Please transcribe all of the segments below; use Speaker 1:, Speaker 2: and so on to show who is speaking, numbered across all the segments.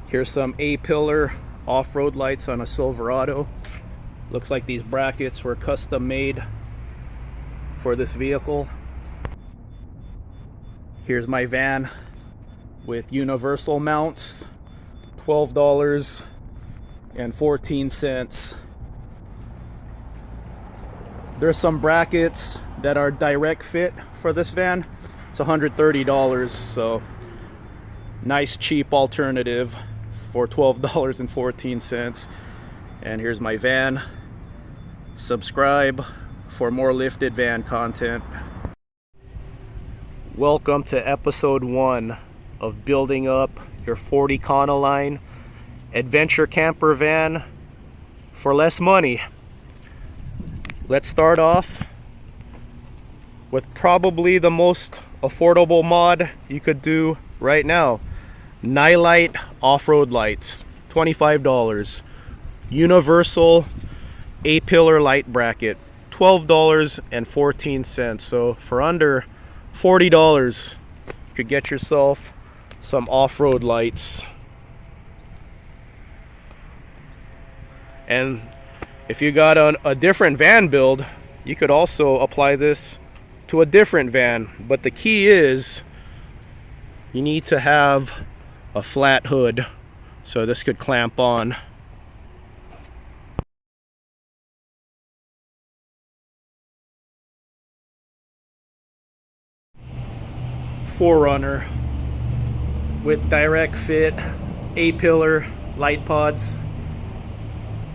Speaker 1: Here's some A-pillar off-road lights on a Silverado. Looks like these brackets were custom made for this vehicle. Here's my van with universal mounts, $12.14. There's some brackets that are direct fit for this van. It's $130, so nice cheap alternative for $12.14. And here's my van. Subscribe for more lifted van content. Welcome to episode 1 of building up your 40 Econoline adventure camper van for less money. Let's start off with probably the most affordable mod you could do right now. Nilight off-road lights, $25. Universal A-pillar light bracket, $12.14. So for under $40 you could get yourself some off-road lights. And if you got a different van build, you could also apply this to a different van. But the key is you need to have a flat hood, so this could clamp on. Forerunner with direct fit A-pillar light pods.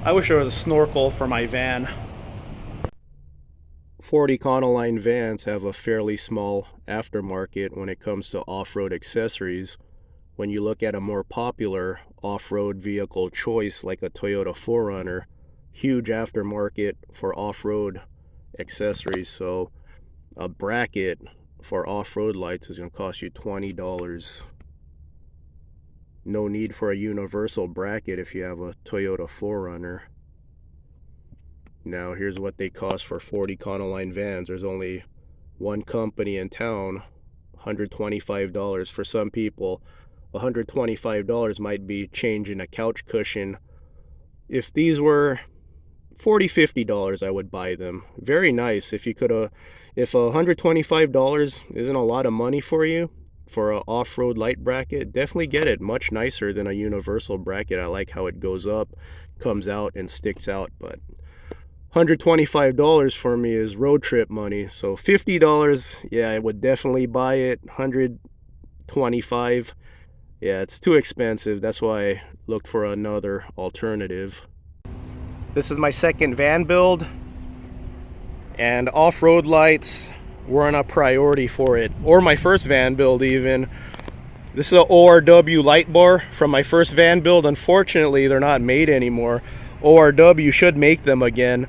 Speaker 1: I wish there was a snorkel for my van. 40 Econoline vans have a fairly small aftermarket when it comes to off-road accessories. When you look at a more popular off-road vehicle choice like a Toyota 4Runner, huge aftermarket for off-road accessories. So a bracket for off-road lights is going to cost you $20. No need for a universal bracket if you have a Toyota 4Runner. Now here's what they cost for 40 Econoline vans. There's only one company in town. $125 for some people. $125 might be changing a couch cushion. If these were $40-50, I would buy them. Very nice. If $125 isn't a lot of money for you for an off-road light bracket, definitely get it. Much nicer than a universal bracket. I like how it goes up, comes out, and sticks out. But $125 for me is road trip money. So $50, yeah, I would definitely buy it. $125, yeah, it's too expensive. That's why I looked for another alternative. This is my second van build, and off-road lights weren't a priority for it, or my first van build even. This is an ORW light bar from my first van build. Unfortunately, they're not made anymore. ORW should make them again,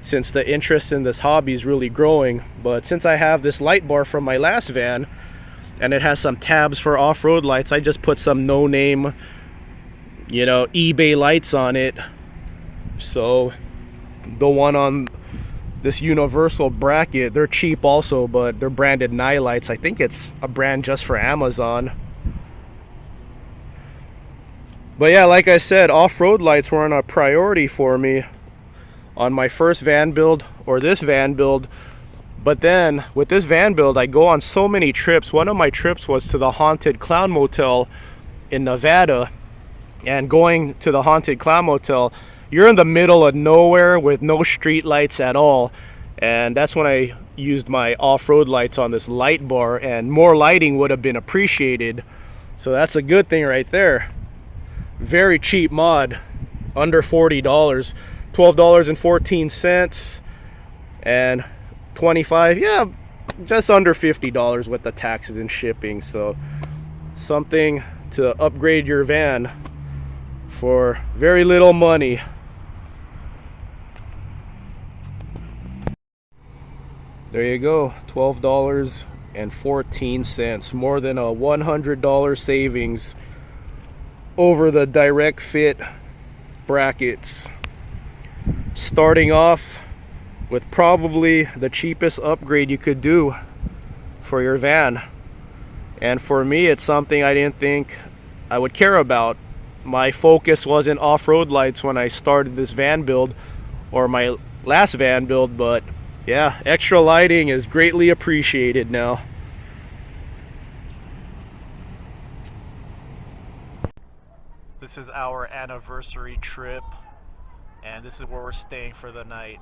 Speaker 1: since the interest in this hobby is really growing. But since I have this light bar from my last van, and it has some tabs for off-road lights, I just put some no-name, eBay lights on it. So the one on this universal bracket, they're cheap also, but they're branded Nilights. I think it's a brand just for Amazon. But yeah, like I said, off-road lights weren't a priority for me on my first van build or this van build. But then with this van build, I go on so many trips. One of my trips was to the Haunted Clown Motel in Nevada. And going to the Haunted Clown Motel, you're in the middle of nowhere with no street lights at all. And that's when I used my off-road lights on this light bar, and more lighting would have been appreciated. So that's a good thing right there. Very cheap mod, under $40, $12.14, and 25, yeah, just under $50 with the taxes and shipping. So something to upgrade your van for very little money. There you go, $12.14, more than a $100 savings over the direct fit brackets. Starting off with probably the cheapest upgrade you could do for your van. And for me, it's something I didn't think I would care about my focus wasn't off-road lights when I started this van build, or my last van build, but yeah, extra lighting is greatly appreciated now. This is our anniversary trip, and this is where we're staying for the night.